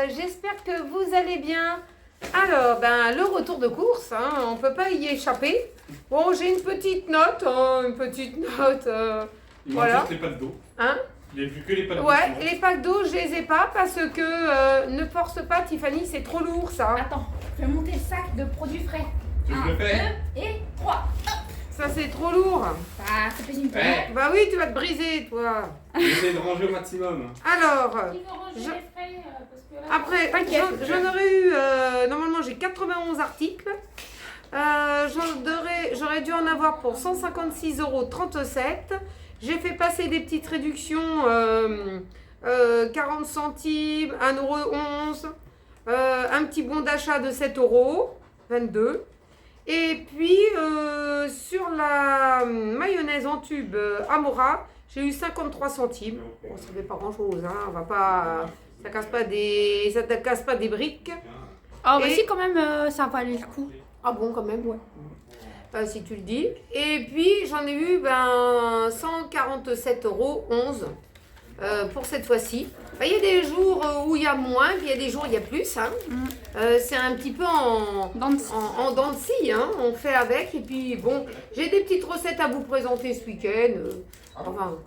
j'espère que vous allez bien. Alors, le retour de course, hein, on ne peut pas y échapper. Bon, j'ai une petite note, Il voilà. manque juste les packs d'eau. Hein? Il n'y a plus que les packs d'eau. Ouais, sinon. les packs d'eau, je les ai pas parce que ne force pas, Tiffany, c'est trop lourd ça. Attends, je vais monter le sac de produits frais. Tu veux que je le fais 2 et 3. Ça, c'est trop lourd. Ça pèse une tonne. Ouais. Bah oui, tu vas te briser, toi. J'essaie de ranger au maximum. Alors, Il faut ranger les frais parce que là. après, T'inquiète. j'en aurais eu, normalement j'ai 91 articles. J'aurais dû en avoir pour 156,37 €. J'ai fait passer des petites réductions, 40 centimes, 1,11 €, un petit bon d'achat de 7,22 €. Et puis sur la mayonnaise en tube Amora, j'ai eu 53 centimes. Bon, ça fait pas grand chose, hein, on va pas, ça te casse pas des briques. Ah, bah Et- si, quand même, ça valait le coup. Ah bon, quand même, ouais. Si tu le dis. Et puis j'en ai eu 147,11 € pour cette fois-ci. Il y a des jours où il y a moins, puis il y a des jours où il y a plus. Hein. C'est un petit peu en dents de scie, hein. On fait avec. Et puis bon, j'ai des petites recettes à vous présenter ce week-end.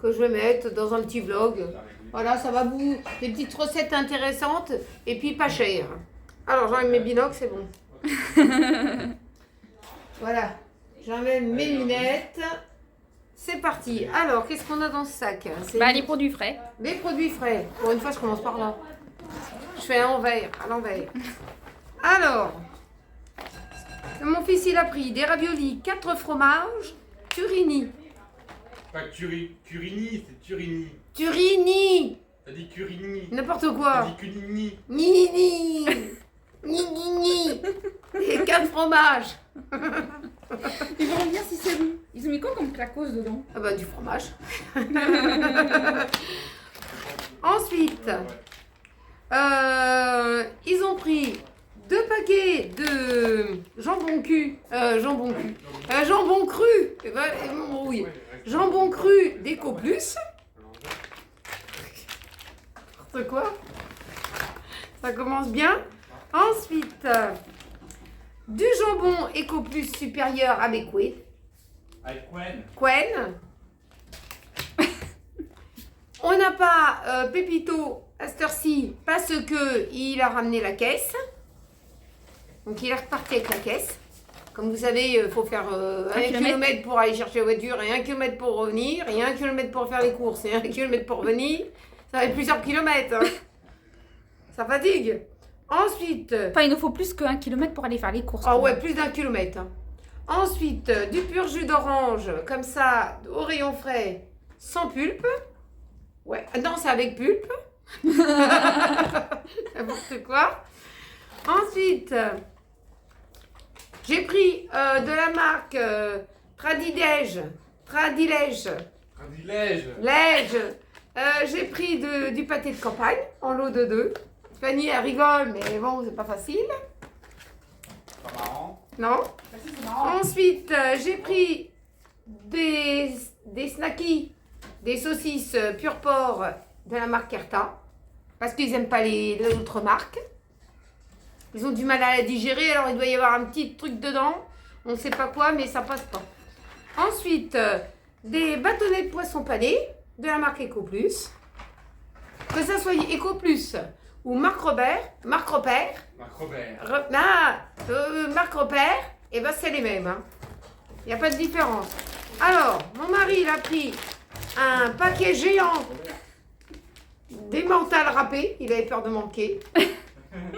Que je vais mettre dans un petit vlog. Voilà, ça va vous... Des petites recettes intéressantes et puis pas chères. Alors j'enlève mes binocles, c'est bon. Voilà, j'enlève mes lunettes. C'est parti. Alors, qu'est-ce qu'on a dans ce sac? C'est Les produits frais. des produits frais. Pour une fois, je commence par là. Je fais à l'envers. Alors, mon fils, il a pris des raviolis, 4 fromages, Turini. Pas Curini, c'est Turini. Turini! T'as dit Curini. N'importe T'as quoi. dit Cunini. Nini! Nini! Et 4 fromages. Ils vont bien si c'est bon. Ils ont mis quoi comme claquos dedans? Ah bah, du fromage. Ensuite, ils ont pris 2 paquets de jambon cru. Jambon cru. Oui. Jambon cru d'Eco Plus. N'importe quoi. Ça commence bien. Ensuite, du jambon Eco Plus supérieur avec Quen. Avec Quen. Quen. On n'a pas Pépito à cette heure-ci parce qu'il a ramené la caisse. Donc il est reparti avec la caisse. Comme vous savez, il faut faire 1 kilomètre pour aller chercher la voiture et 1 kilomètre pour revenir et 1 kilomètre pour faire les courses et 1 kilomètre pour revenir. Ça va être plusieurs kilomètres. Hein. Ça fatigue. Ensuite... Enfin, il nous faut plus que 1 kilomètre pour aller faire les courses. Ah ouais, plus d'1 kilomètre. Hein. Ensuite, du pur jus d'orange, comme ça, au rayon frais, sans pulpe. Ouais, non, c'est avec pulpe. N'importe quoi. Ensuite, j'ai pris de la marque Tradilège. J'ai pris du pâté de campagne en lot de 2. Fanny, elle rigole, mais bon, c'est pas facile. Pas marrant. Non. C'est marrant. Ensuite, j'ai pris des snackies, des saucisses pur porc de la marque Erta. Parce qu'ils n'aiment pas les autres marques. Ils ont du mal à la digérer, alors il doit y avoir un petit truc dedans. On ne sait pas quoi, mais ça passe pas. Ensuite, des bâtonnets de poisson pané de la marque Eco Plus. Que ça soit Eco Plus ou Marc Repère, Marc Robert. Marc Repère, et ben c'est les mêmes. Il n'y a pas de différence. Alors, mon mari, il a pris un paquet géant des mentales râpées. Il avait peur de manquer.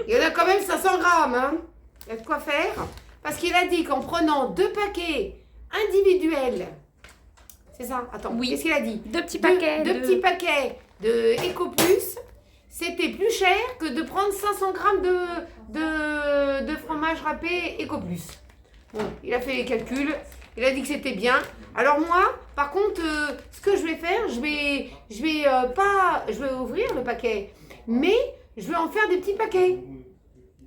Il y en a quand même 500 grammes. Hein. Il y a de quoi faire. Parce qu'il a dit qu'en prenant 2 paquets individuels, c'est ça? Attends, Oui. qu'est-ce qu'il a dit? 2 petits paquets. Deux petits paquets de Eco Plus, c'était plus cher que de prendre 500 grammes de fromage râpé Eco Plus. Bon, il a fait les calculs, il a dit que c'était bien. Alors moi, par contre, ce que je vais faire, je vais ouvrir le paquet, mais je vais en faire des petits paquets.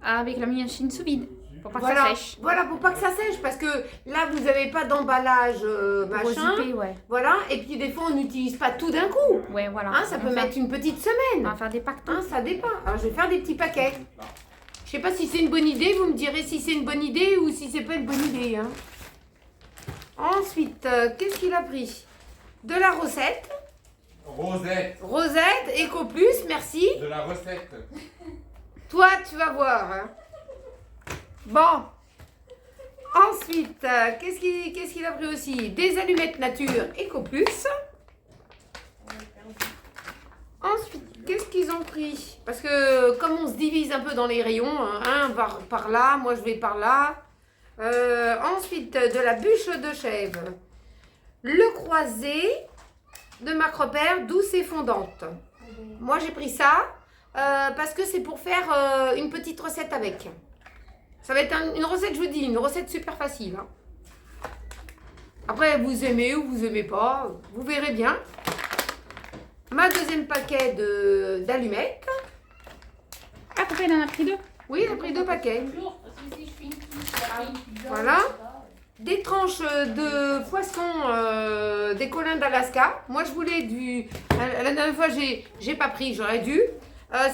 Avec la machine sous vide. Pour pas voilà, que ça sèche. voilà, pour pas que ça sèche, parce que là, vous n'avez pas d'emballage Pour machin. zipper, ouais. Voilà, et puis des fois, on n'utilise pas tout d'un coup. Ouais, voilà. Hein, ça On peut va mettre une petite faire- On semaine. va faire des pactons. Hein, ça dépend. Alors, je vais faire des petits paquets. Je sais pas si c'est une bonne idée, vous me direz si c'est une bonne idée ou si c'est pas une bonne idée. Hein. Ensuite, qu'est-ce qu'il a pris? De la recette. Rosette. Rosette, Eco Plus, merci. De la recette. Toi, tu vas voir. Hein. Bon. Ensuite, qu'est-ce qu'il a pris aussi? Des allumettes nature Eco Plus. Ensuite, qu'est-ce qu'ils ont pris? Parce que comme on se divise un peu dans les rayons, un va par là, moi je vais par là. Ensuite, de la bûche de chèvre. Le croisé de Marc Repère, douce et fondante. Moi j'ai pris ça parce que c'est pour faire une petite recette avec. Ça va être une recette, je vous dis, une recette super facile. Hein. Après, vous aimez ou vous aimez pas, vous verrez bien. Ma deuxième paquet d'allumettes. Ah, pourquoi il en a pris 2? Oui, j'ai pris 2 paquets. Voilà. Des tranches de poisson des collins d'Alaska. Moi, je voulais la dernière fois, j'ai pas pris, j'aurais dû.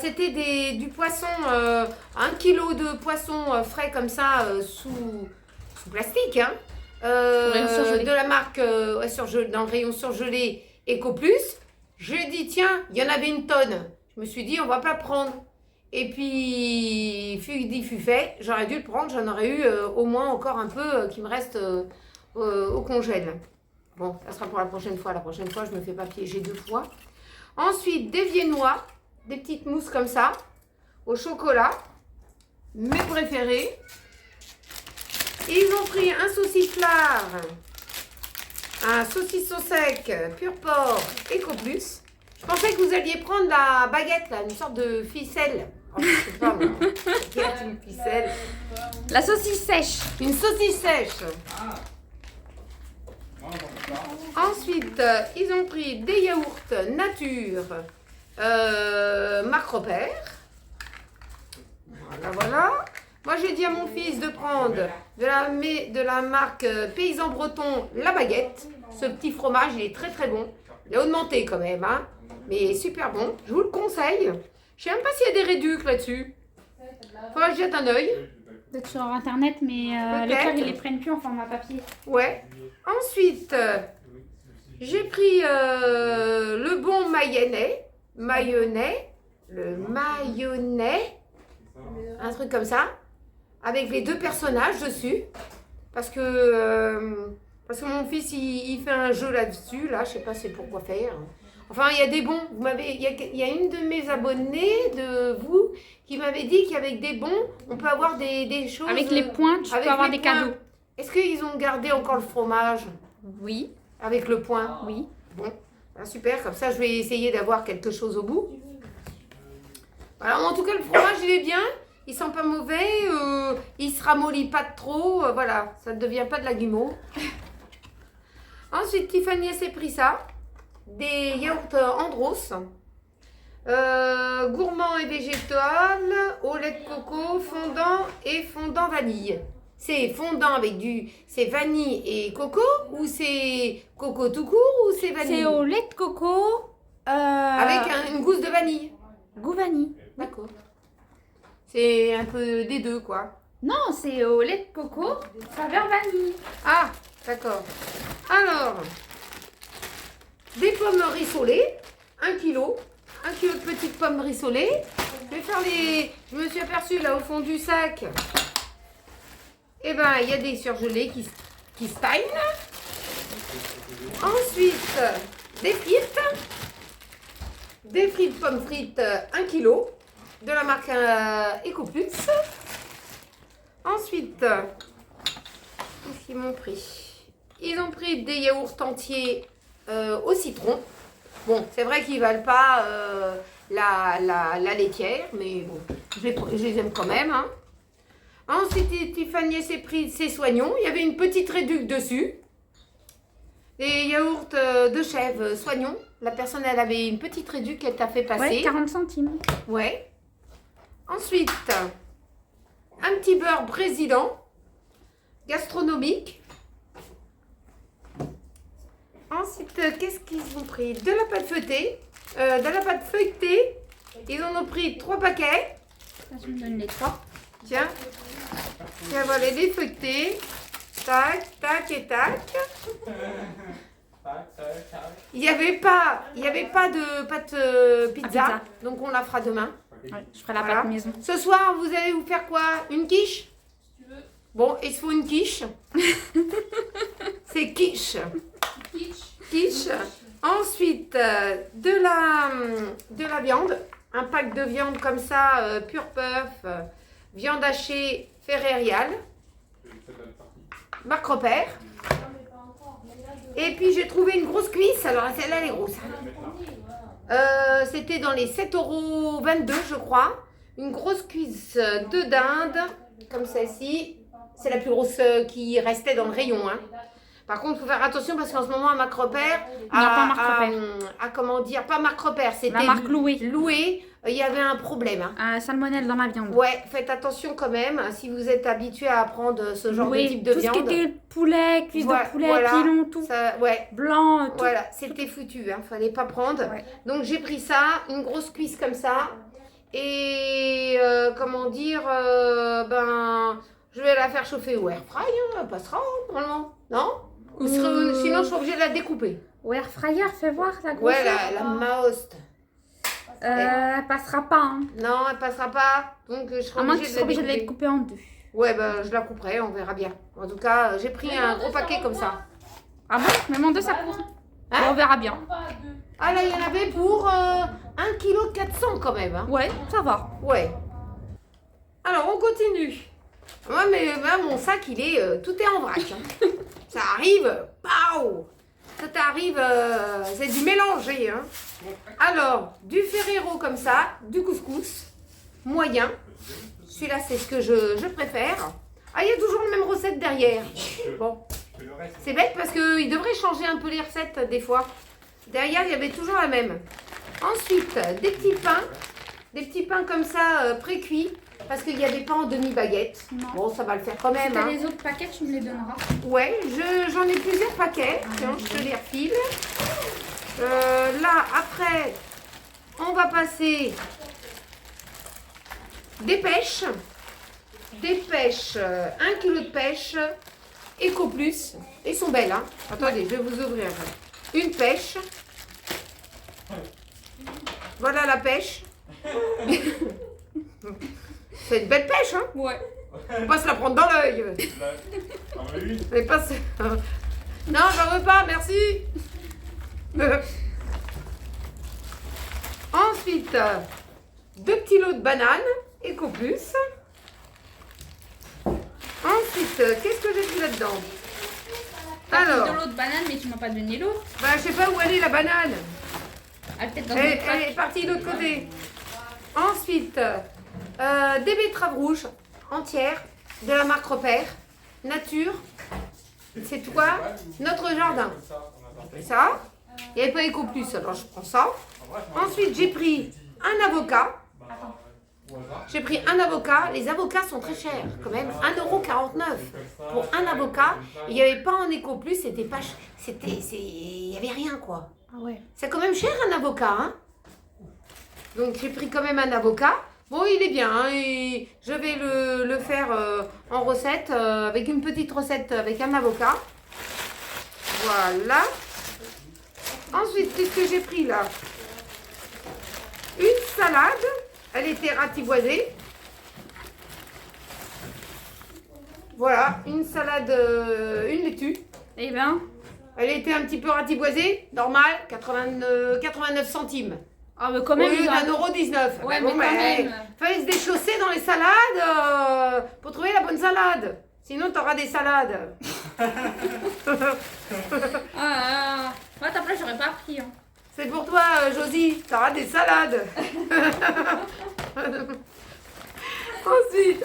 C'était du poisson, 1 kilo de poisson frais comme ça, sous plastique. Hein. Rayon surgelé. De la marque dans le rayon surgelé Eco Plus. Je dis, tiens, il y en avait une tonne. Je me suis dit, on va pas prendre. Et puis, fut dit, fut fait, j'aurais dû le prendre, j'en aurais eu au moins encore un peu qui me reste au congèle. Bon, ça sera pour la prochaine fois. La prochaine fois, je me fais pas piéger 2 fois. Ensuite, des viennois, des petites mousses comme ça, au chocolat, mes préférés. Ils ont pris un sauciflard, un saucisson sec, pur porc, Eco Plus. Je pensais que vous alliez prendre la baguette, là, une sorte de ficelle. Oh, je sais pas, moi. Qu'est-ce qu'une ficelle? La saucisse sèche. Une saucisse sèche. Ah. Moi, j'en ai pas. Ensuite, ils ont pris des yaourts nature Marc Repère. Voilà. Moi, j'ai dit à mon fils de prendre de la marque Paysan Breton, la baguette. Ce petit fromage, il est très très bon. Il a augmenté quand même, hein, mais super bon. Je vous le conseille. Je sais même pas s'il y a des réducs là-dessus. Faudra que je jette un œil. Peut-être sur internet, mais Peut-être. Leclerc, ils les prennent plus en format papier. Ouais. Ensuite, j'ai pris le bon mayonnais. Le mayonnais. Un truc comme ça. Avec les 2 personnages dessus. Parce que mon fils, il fait un jeu là-dessus. Là, je sais pas c'est pour quoi faire. Enfin, il y a des bons. Il y a une de mes abonnées, de vous, qui m'avait dit qu'avec des bons, on peut avoir des choses. Avec les points, tu avec peux avoir les des points. cadeaux. Est-ce qu'ils ont gardé encore le fromage Oui, avec le point? oui. Bon, ben super, comme ça je vais essayer d'avoir quelque chose au bout. Alors en tout cas le fromage il est bien, il sent pas mauvais, il se ramollit pas trop, voilà, ça ne devient pas de la guimauve. Ensuite Tiffany s'est pris ça, des yaourts Andros, gourmand et végétal, au lait de coco, fondant et fondant vanille. C'est fondant avec c'est vanille et coco ou c'est coco tout court ou c'est vanille? C'est au lait de coco. Avec une gousse de vanille. Goût vanille. D'accord. C'est un peu des deux quoi. Non, c'est au lait de coco, saveur vanille. Ah, d'accord. Alors, des pommes rissolées, 1 kilo. 1 kilo de petites pommes rissolées. Je vais faire Je me suis aperçue là au fond du sac. Eh ben, il y a des surgelés qui se taillent. Ensuite, des frites. Des frites, pommes frites, 1 kilo. De la marque Eco Plus. Ensuite, qu'est-ce qu'ils m'ont pris? Ils ont pris des yaourts entiers au citron. Bon, c'est vrai qu'ils ne valent pas la laitière, mais bon, je les aime quand même. Hein. Ensuite, Tiffany s'est pris ses soignons. Il y avait une petite réduc dessus. Des yaourts de chèvre soignons. La personne, elle avait une petite réduc qu'elle t'a fait passer. Ouais, 40 centimes. Ouais. Ensuite, un petit beurre brésilien, gastronomique. Ensuite, qu'est-ce qu'ils ont pris? De la pâte feuilletée. Ils en ont pris 3 paquets. Ça, je me donne les 3. Tiens, voilà les feuilletés. Tac, tac et tac. Il n'y avait pas de pâte pizza, donc on la fera demain. Ouais, je ferai la Voilà. pâte maison. Ce soir, vous allez vous faire quoi? Une quiche? Bon, il se faut une quiche. C'est quiche. Quiche. Ensuite, de la viande. Un pack de viande comme ça, pure puff, viande hachée ferrériale. Marc Repère. Et puis j'ai trouvé une grosse cuisse. Alors celle-là, elle est grosse. C'était dans les 7,22 € je crois. Une grosse cuisse de dinde, comme celle-ci. C'est la plus grosse qui restait dans le rayon. Hein. Par contre, il faut faire attention parce qu'en ce moment, à Marc Repère, pas Marc Repère. comment dire, pas Marc Repère, c'était La marque Loué. Loué. Il y avait un problème. Hein. Salmonelle dans la viande. Ouais, faites attention quand même. Si vous êtes habitué à prendre ce genre de type de tout viande. Tout ce qui était poulet, cuisse de poulet, voilà, pilon, tout. ça, ouais. Blanc, tout. Voilà, c'était foutu. Hein, fallait pas prendre. Ouais. Donc j'ai pris ça, une grosse cuisse comme ça. Et comment dire, je vais la faire chauffer au air fry. Hein, elle passera normalement. Non? Sinon, je suis obligée de la découper. Au air fryer, fais voir la grosse. Ouais, la Maost. Elle passera pas. Hein. Non, elle passera pas. Donc, je serai À moins que tu sois obligée obligée de la découper en 2. Ouais, je la couperai, on verra bien. En tout cas, j'ai pris un gros paquet comme ça. Ah bon? Même en 2, ça coûte. Hein? On verra bien. Ah là, il y en avait pour 1,4 kg quand même. Hein. Ouais, ça va. Ouais. Alors, on continue. Ouais, mais mon sac, tout est en vrac. Hein. Ça arrive, pow! Ça t'arrive, c'est du mélangé. Hein. Alors, du Ferrero comme ça, du couscous, moyen. Celui-là, c'est ce que je préfère. Ah, il y a toujours la même recette derrière. Bon, c'est bête parce qu'ils devraient changer un peu les recettes des fois. Derrière, il y avait toujours la même. Ensuite, des petits pains comme ça, pré-cuits. Parce qu'il y a des pains en demi-baguette. Bon, ça va le faire quand même. Si t'as Hein. les autres paquets, tu me les donneras. Ouais, j'en ai plusieurs paquets. Tiens, je te les refile. Là, après, on va passer des pêches. Des pêches, 1 kg de pêche, Eco Plus. Ils sont belles, hein. Attendez, je vais vous ouvrir. Une pêche. Voilà la pêche. C'est une belle pêche, hein. Ouais. Faut pas se la prendre dans l'œil. Mais pas se... Non, j'en veux pas, merci. Ensuite, 2 petits lots de bananes, Eco Plus. Ensuite, qu'est-ce que j'ai pris là-dedans? Alors, de l'eau de banane, mais tu m'as pas donné l'eau. je sais pas où elle est la banane. Elle est peut-être dans Elle, le pack. elle est partie de l'autre côté. Ensuite, des betteraves rouges entières de la marque Repère, nature. C'est quoi? Notre jardin. Ça. Il n'y avait pas Eco Plus, alors je prends ça. Ensuite, j'ai pris un avocat. J'ai pris un avocat. Les avocats sont très chers quand même. 1,49 € pour un avocat. Il n'y avait pas en Eco Plus, c'était pas cher. Il n'y avait rien quoi. Ah ouais. C'est quand même cher un avocat. Hein. Donc j'ai pris quand même un avocat. Bon, il est bien. Hein, et je vais le faire en recette, avec une petite recette avec un avocat. Voilà. Ensuite, qu'est-ce que j'ai pris là? Une salade. Elle était ratiboisée. Voilà, une salade, une laitue. Eh ben. Elle était un petit peu ratiboisée, normal, 89 centimes. Ah, mais quand Au même. lieu ils ont- d'1,19 €. Ouais, Bon, mais quand même. fallait se déchausser dans les salades pour trouver la bonne salade. Sinon, tu auras des salades. Ah, moi, à ta place, j'aurais pas pris. Hein. C'est pour toi, Josie, tu auras des salades. Ensuite,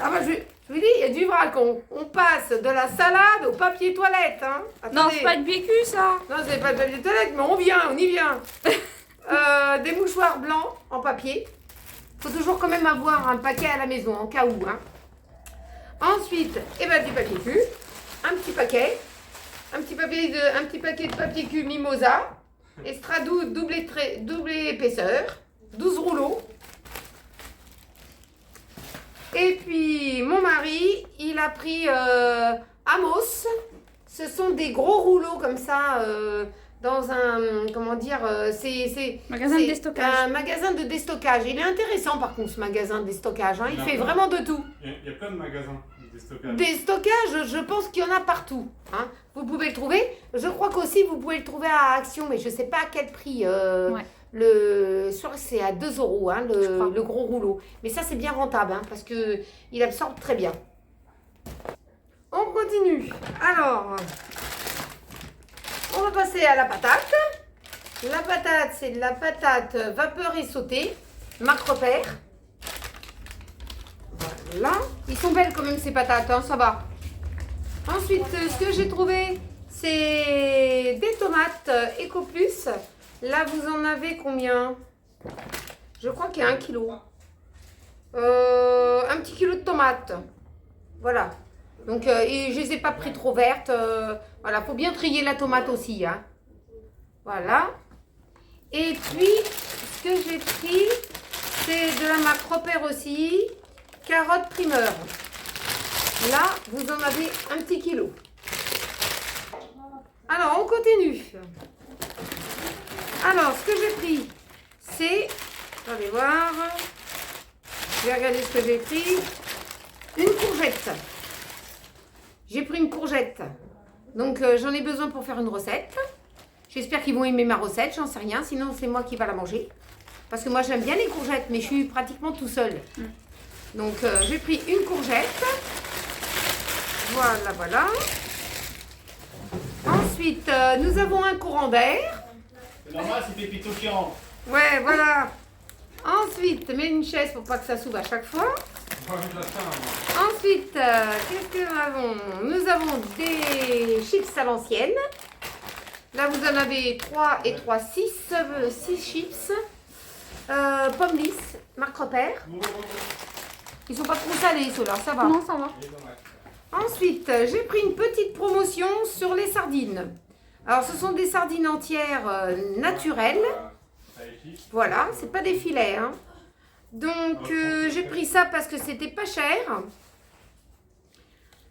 je vous dis, il y a du vrac. On passe de la salade au papier toilette. Hein. Non, Attendez. c'est pas de vécu, ça. Non, c'est pas de papier toilette, mais on y vient. Des mouchoirs blancs en papier. Faut toujours quand même avoir un paquet à la maison, en cas où. Hein. Ensuite, eh ben, du papier cul. Un petit paquet. Un petit paquet de papier cul Mimosa. Estradou double épaisseur. 12 rouleaux. Et puis, mon mari, il a pris Amos. Ce sont des gros rouleaux comme ça, dans un, comment dire, Magasin de déstockage. un magasin de déstockage. Il est intéressant par contre ce magasin de déstockage, hein. Il fait vraiment de tout. Il y a plein de magasins de déstockage. Des stockages, je pense qu'il y en a partout, hein. Vous pouvez le trouver. Je crois qu'aussi vous pouvez le trouver à Action, mais je ne sais pas à quel prix. Ouais. Je crois que c'est à 2 €, hein, Je crois. le gros rouleau. Mais ça c'est bien rentable, hein, parce qu'il absorbe très bien. On continue. Alors, on va passer à la patate. La patate, c'est de la patate vapeur et sautée. Marque Repère. Voilà. Ils sont belles quand même ces patates, hein, ça va. Ensuite, ce que j'ai trouvé, c'est des tomates Eco Plus. Là, vous en avez combien? Je crois qu'il y a 1 kilo. Un petit kilo de tomates. Voilà. Donc, et je les ai pas pris trop vertes. Voilà, faut bien trier la tomate aussi, hein. Voilà. Et puis, ce que j'ai pris, c'est de la marque Repère aussi. Carottes primeur. Là, vous en avez 1 petit kilo. Alors, on continue. Alors, ce que j'ai pris, c'est... Attendez voir. Je vais regarder ce que j'ai pris. Une courgette. J'ai pris une courgette. Donc, j'en ai besoin pour faire une recette. J'espère qu'ils vont aimer ma recette, j'en sais rien. Sinon, c'est moi qui va la manger. Parce que moi, j'aime bien les courgettes, mais je suis pratiquement tout seul. Donc, j'ai pris une courgette. Voilà, voilà. Ensuite, nous avons un courant d'air. C'est normal, c'est Pépito qui rentre. Ouais, voilà. Ensuite, mets une chaise pour pas que ça s'ouvre à chaque fois. Ensuite, qu'est-ce que nous avons? Nous avons des chips à l'ancienne. Là, vous en avez 3 et 3, 6 chips. Pommes lisses, marque Repère. Ils sont pas trop salés, ceux-là, ça va. Non, ça va. Ensuite, j'ai pris une petite promotion sur les sardines. Alors, ce sont des sardines entières naturelles. Voilà, c'est pas des filets, hein. Donc, j'ai pris ça parce que c'était pas cher.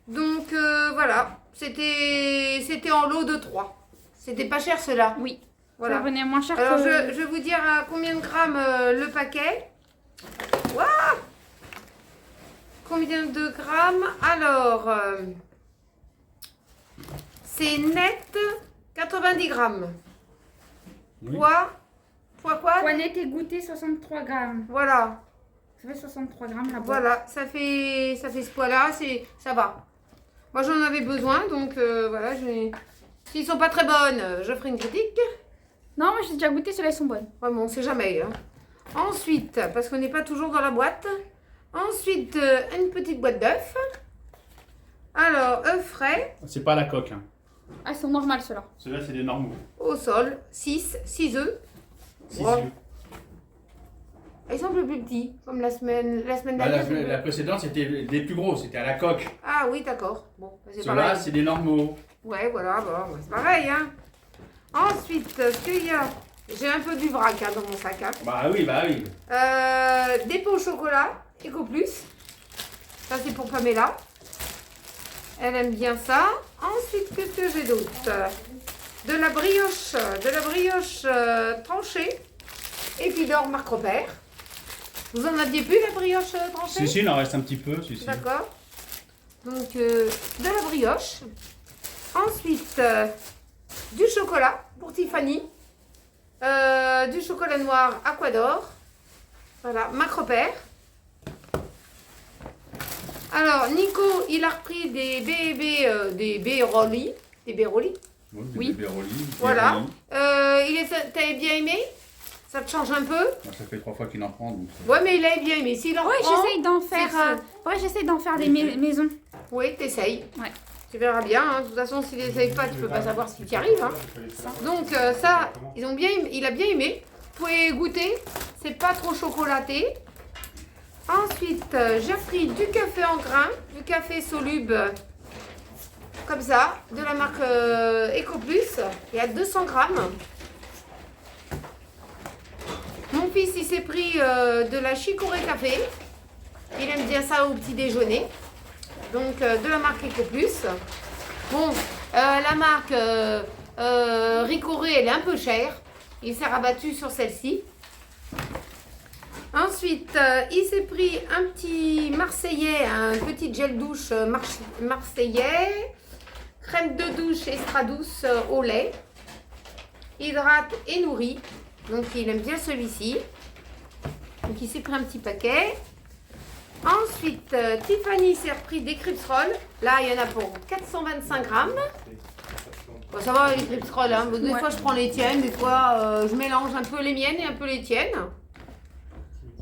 Donc, voilà, c'était en lot de 3. C'était pas cher, ceux-là. Oui. Voilà. Ça venait moins cher Alors, que... je vais vous dire à combien de grammes le paquet. Waouh! Combien de grammes? Alors, c'est net 90 grammes. Oui. Poids quoi? Poids net et goûter 63 grammes. Voilà, Ça fait 63 grammes la boîte. voilà, ça fait ce poids-là, ça va. Moi, j'en avais besoin, donc voilà. S'ils sont pas très bonnes, je ferai une critique. Non, moi j'ai déjà goûté, celles-là sont bonnes. Vraiment, on sait jamais, hein. Ensuite, parce qu'on n'est pas toujours dans la boîte. Ensuite, une petite boîte d'œufs. Alors, œufs frais, C'est pas la coque, hein. Ah, elles sont normales ceux-là. Ceux-là, c'est des normaux. au sol, 6 œufs. Six Ouais. yeux. Ils sont un peu plus petits, comme la semaine Bah, dernière. la précédente, c'était des plus gros, c'était à la coque. Ah oui, d'accord. Bon, c'est Ceux-là, pareil. c'est des normaux. Ouais, voilà, bon, c'est pareil, hein. Ensuite, ce qu'il y a, j'ai un peu du vrac, hein, dans mon sac, hein. Bah oui, bah oui. Des pots au chocolat, Eco Plus. Ça, c'est pour Pamela. Elle aime bien ça. Ensuite, qu'est-ce que j'ai d'autre? De la brioche tranchée. Et puis d'or marque Repère. Vous en aviez plus, la brioche tranchée? Si, il en reste un petit peu, si. D'accord. Donc, de la brioche. Ensuite, du chocolat pour Tiffany. Du chocolat noir Aquador. Voilà, marque Repère. Alors, Nico, il a repris des Beroli. Des Beroli. Oui. Des Beroli, Voilà. T'avais bien aimé? Ça te change un peu? Ça fait 3 fois qu'il en prend. Donc... Ouais, mais il a bien aimé. S'il en Ouais, prend, j'essaye d'en faire... c'est ça. j'essaie d'en faire des maisons. oui, t'essayes. Ouais. Tu verras bien. Hein. De toute façon, s'il n'essaye pas, tu peux pas savoir ce qui t'y arrive. Hein. Donc, ça, il a bien aimé. Vous pouvez goûter. C'est pas trop chocolaté. Ensuite, j'ai pris du café en grains, vu café soluble, comme ça, de la marque EcoPlus. Il y a 200 grammes. Mon fils, il s'est pris de la chicorée café. Il aime bien ça au petit déjeuner. Donc, de la marque EcoPlus. Bon, la marque Ricoré, elle est un peu chère. Il s'est rabattu sur celle-ci. Ensuite, il s'est pris un petit Marseillais, un petit gel douche Marseillais. Crème de douche extra douce au lait. Hydrate et nourrit. Donc, il aime bien celui-ci. Donc, il s'est pris un petit paquet. Ensuite, Tiffany s'est repris des Crips Roll. Là, il y en a pour 425 grammes. Bon, ça va les Crips Roll. Hein. Des fois, je prends les tiennes. Des fois, je mélange un peu les miennes et un peu les tiennes.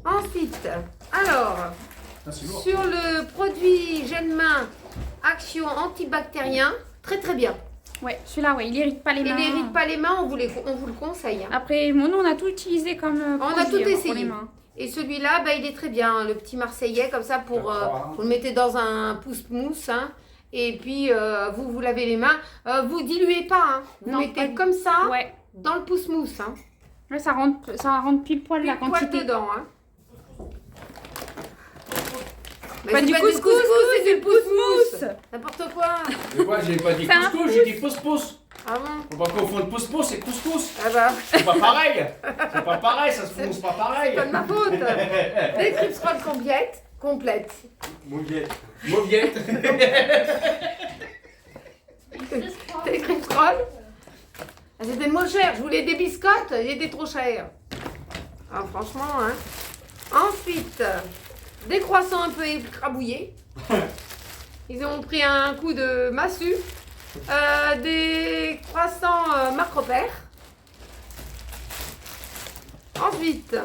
Ensuite, alors, sur le produit gel main Action antibactérien, très très bien. Ouais, celui-là, ouais, il irrite pas les mains. Il n'irrite pas les mains, on vous le conseille. Hein. Après, nous, on a tout utilisé comme On a produit, tout pour les essayé. mains. Et celui-là, bah, il est très bien, le petit Marseillais, comme ça, pour vous le mettez dans un pouce-mousse. Hein, et puis, vous lavez les mains. Vous diluez pas, hein, vous Non, mettez pas- comme ça Ouais. dans le pouce-mousse. Hein. Là, ça rentre pile poil la Pile poil quantité. dedans. Hein. Mais Pas c'est du couscous, c'est du pouce-mousse. Mousse. N'importe quoi. Mais quoi, j'ai pas dit C'est un couscous, j'ai dit pouce-pouce. Ah bon? Faut pas confondre pouce-pouce et couscous. Ah bah, C'est pas pareil. C'est pas pareil, ça se prononce pas pareil. pas de ma faute. Des Crips Roll complètes. Mauviette. Mauviette. Des Crips Roll. Ah, c'était moins cher. Je voulais des biscottes, il était trop cher. Ah, franchement, hein. Ensuite, des croissants un peu écrabouillés. Ils ont pris un coup de massue. Des croissants Marc Repère. Ensuite,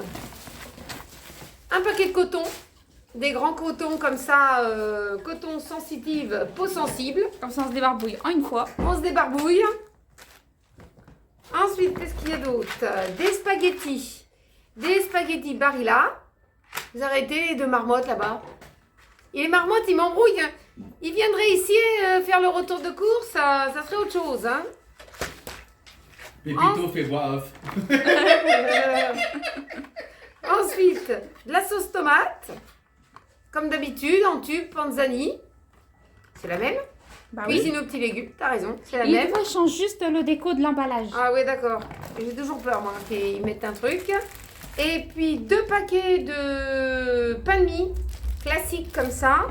un paquet de coton. Des grands cotons comme ça, coton sensitive, peau sensible. Comme ça, on se débarbouille en une fois. On se débarbouille. Ensuite, qu'est-ce qu'il y a d'autre? Des spaghettis. Des spaghettis Barilla. Vous arrêtez les deux marmottes là-bas. Et les marmottes, ils m'embrouillent. Ils viendraient ici faire le retour de course, ça serait autre chose. Hein. Pépito fait voix off. Ensuite, de la sauce tomate. Comme d'habitude, en tube, Panzani. C'est la même. Bah oui. Cuisine aux petits légumes, t'as raison, c'est la Et même. des fois, je change juste le déco de l'emballage. Ah ouais, d'accord. J'ai toujours peur, moi, qu'ils mettent un truc. Et puis, 2 paquets de pain de mie, classique comme ça,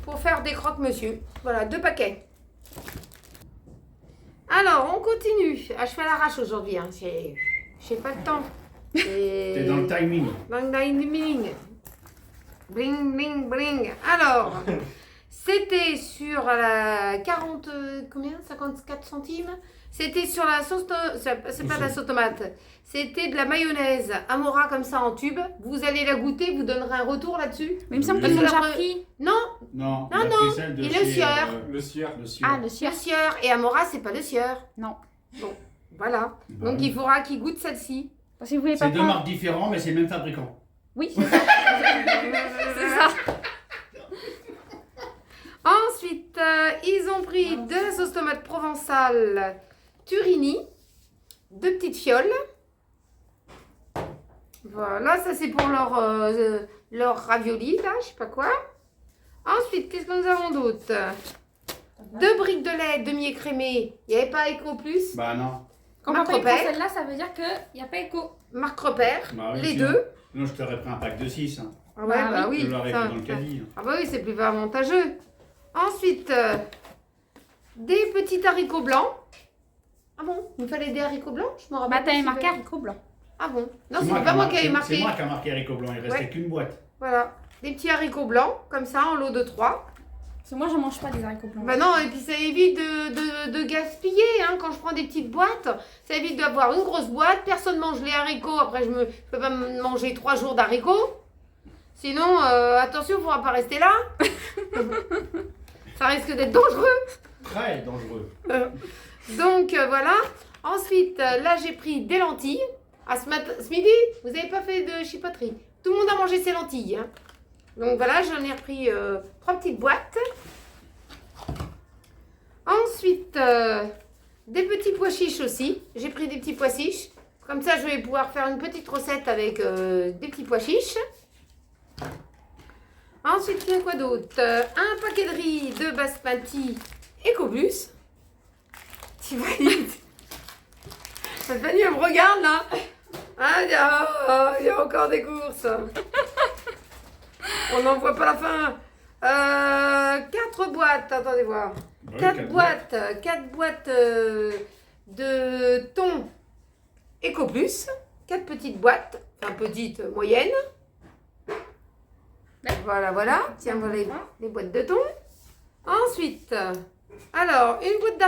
pour faire des croque-monsieur. Voilà, 2 paquets. Alors, on continue. Ah, je fais à l'arrache aujourd'hui, hein. J'ai pas le temps. T'es dans le timing. Dans le timing. Bling, bling, bling. Alors... C'était sur la 40, combien 54 centimes. C'était sur la sauce, c'est pas de la sauce tomate. C'était de la mayonnaise Amora comme ça en tube. Vous allez la goûter, vous donnerez un retour là-dessus. Mais il me semble Oui. qu'ils ont Parce que déjà la pris. Non, Non, Non, il a non, pris celle de il chez, le sieur. Le sieur. Le sieur. Ah, le le sieur. sieur. Et Amora, c'est pas le sieur. Non. Bon, voilà. Bah Donc oui. il faudra qu'il goûte celle-ci. Si vous voulez pas C'est deux prendre... marques différentes, mais c'est le même fabricant. Oui, c'est ça. C'est ça. Ensuite, ils ont pris de la sauce tomate provençale Turini, 2 petites fioles. Voilà, ça c'est pour leur ravioli, là, je sais pas quoi. Ensuite, qu'est-ce que nous avons d'autre? 2 briques de lait demi-écrémées. Il n'y avait pas Eco Plus. Bah non. Quand Marc papa il prend Repère. celle-là, ça veut dire qu'il n'y a pas écho. Marc Repère, Bah oui, les sinon- 2. Sinon, je t'aurais pris un pack de 6. Hein. Ah ouais, bah oui. Je l'aurais ça- pris dans le caddie. Ah bah oui, c'est plus avantageux. Ensuite, des petits haricots blancs. Ah bon, il fallait des haricots blancs? Je me rappelle Bah, plus t'avais si marqué j'avais- haricot blanc. Ah bon? Non, C'est c'est pas moi qui avais marqué. C'est moi qui ai marqué haricot blanc. Il restait Ouais. qu'une boîte. Voilà, des petits haricots blancs, comme ça, en lot de 3. Parce que moi, je mange pas des haricots blancs. Bah non, et puis ça évite de gaspiller, hein, quand je prends des petites boîtes. Ça évite d'avoir une grosse boîte, personne mange les haricots, après je peux pas me manger 3 jours d'haricots. Sinon, attention, il ne faudra pas rester là. Ça risque d'être dangereux. Très dangereux. Donc voilà. Ensuite, là j'ai pris des lentilles. Ce midi, vous n'avez pas fait de chipoterie. Tout le monde a mangé ses lentilles. Hein. Donc voilà, j'en ai repris 3 petites boîtes. Ensuite, des petits pois chiches aussi. J'ai pris des petits pois chiches. Comme ça, je vais pouvoir faire une petite recette avec des petits pois chiches. Ensuite, il y a quoi d'autre? Un paquet de riz de basmati EcoPlus. Tiffany, Tiffany, elle me regarde là. Ah, il y a encore des courses. On n'en voit pas la fin. 4 boîtes, attendez voir. Oui, 4 boîtes de thon EcoPlus. 4 petites boîtes, enfin petites, moyennes. Voilà. Tiens, voilà les boîtes de thon. Ensuite, alors, une boîte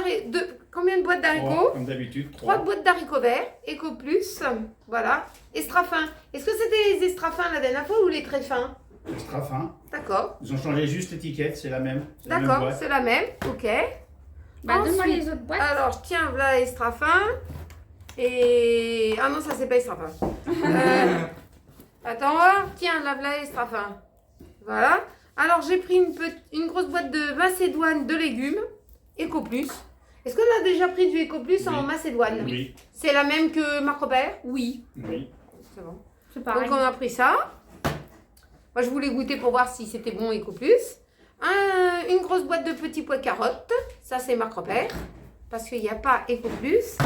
combien de boîtes d'haricots? Comme d'habitude, 3 boîtes d'haricots verts, EcoPlus. Voilà. Estrafin. Est-ce que c'était les estrafins la dernière fois ou les très fins? Extra fin. D'accord. Ils ont changé juste l'étiquette, c'est la même. C'est la même D'accord, boîte. c'est la même. Ok. Bah, donne-moi Ensuite, les autres boîtes. alors, tiens, voilà Estrafin. Et. Ah non, ça, c'est pas Estrafin. Attends, tiens, là, voilà Estrafin. Voilà. Alors, j'ai pris une grosse boîte de Macédoine de légumes, EcoPlus. Est-ce qu'on a déjà pris du EcoPlus en Oui. Macédoine? Oui. C'est la même que Marc Robert? Oui, Oui. C'est bon. c'est pareil. Donc, on a pris ça. Moi, je voulais goûter pour voir si c'était bon EcoPlus. Une grosse boîte de petits pois carottes. Ça, c'est Marc Robert. Parce qu'il n'y a pas EcoPlus.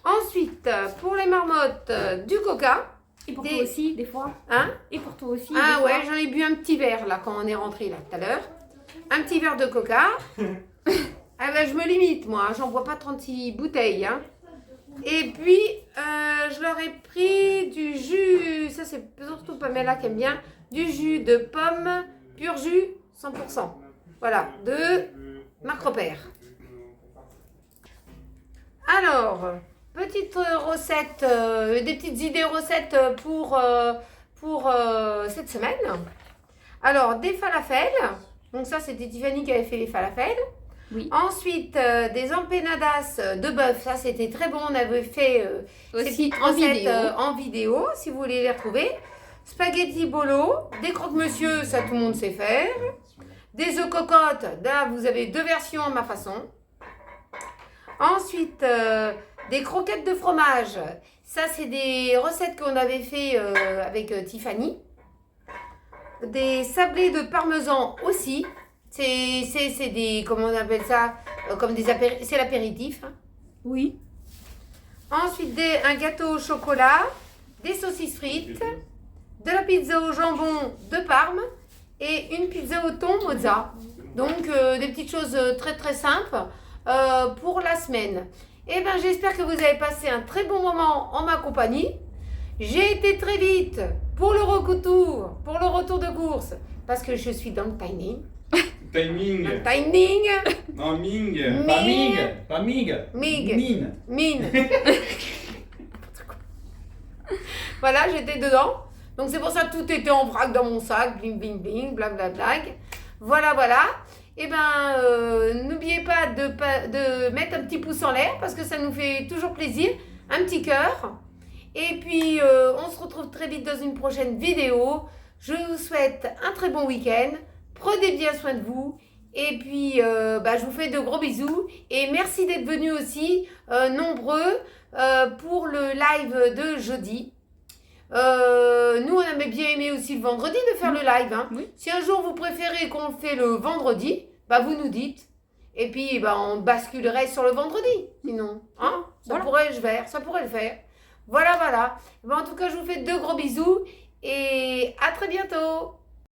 Ensuite, pour les marmottes, du coca. Et pour des- toi aussi, des fois. Hein? Et pour toi aussi. Ah des ouais, fois. j'en ai bu un petit verre là quand on est rentré là tout à l'heure. Un petit verre de coca. Ah ben je me limite moi, j'en bois pas 36 bouteilles. Hein. Et puis je leur ai pris du jus, ça c'est surtout Pamela qui aime bien, du jus de pomme, pur jus 100%. Voilà, de Marc Robert. Alors, petite recette, des petites idées recettes pour cette semaine. Alors, des falafels. Donc ça, c'était Tiffany qui avait fait les falafels. Oui. Ensuite, des empanadas de bœuf. Ça, c'était très bon. On avait fait ces Aussi petites en recettes vidéo. en vidéo, si vous voulez les retrouver. Spaghetti bolo, des croque-monsieur, ça tout le monde sait faire. Des œufs cocottes, là vous avez 2 versions à ma façon. Ensuite, des croquettes de fromage. Ça, c'est des recettes qu'on avait fait avec Tiffany. Des sablés de parmesan aussi. C'est des, comment on appelle ça? Comme des c'est l'apéritif. Hein. Oui. Ensuite, un gâteau au chocolat, des saucisses frites, de la pizza au jambon de Parme et une pizza au thon mozza. Donc, des petites choses très très simples pour la semaine. Et ben, j'espère que vous avez passé un très bon moment en ma compagnie. J'ai été très vite pour le retour de course, parce que je suis dans le timing. Timing. Le timing, Non, Ming. Ming. Pas Ming. Pas Mig. Mig. Mine. mine. Voilà, j'étais dedans. Donc c'est pour ça que tout était en vrac dans mon sac, bling bling bling, blablabla. Voilà. Et ben, n'oubliez pas de mettre un petit pouce en l'air parce que ça nous fait toujours plaisir. Un petit cœur. Et puis, on se retrouve très vite dans une prochaine vidéo. Je vous souhaite un très bon week-end. Prenez bien soin de vous. Et puis, je vous fais de gros bisous. Et merci d'être venus aussi, nombreux, pour le live de jeudi. Nous, on avait bien aimé aussi le vendredi de faire le live. Hein. Oui. Si un jour vous préférez qu'on le fait le vendredi, vous nous dites. Et puis, on basculerait sur le vendredi. Sinon, hein, ça pourrait le faire. Voilà. En tout cas, je vous fais de gros bisous et à très bientôt.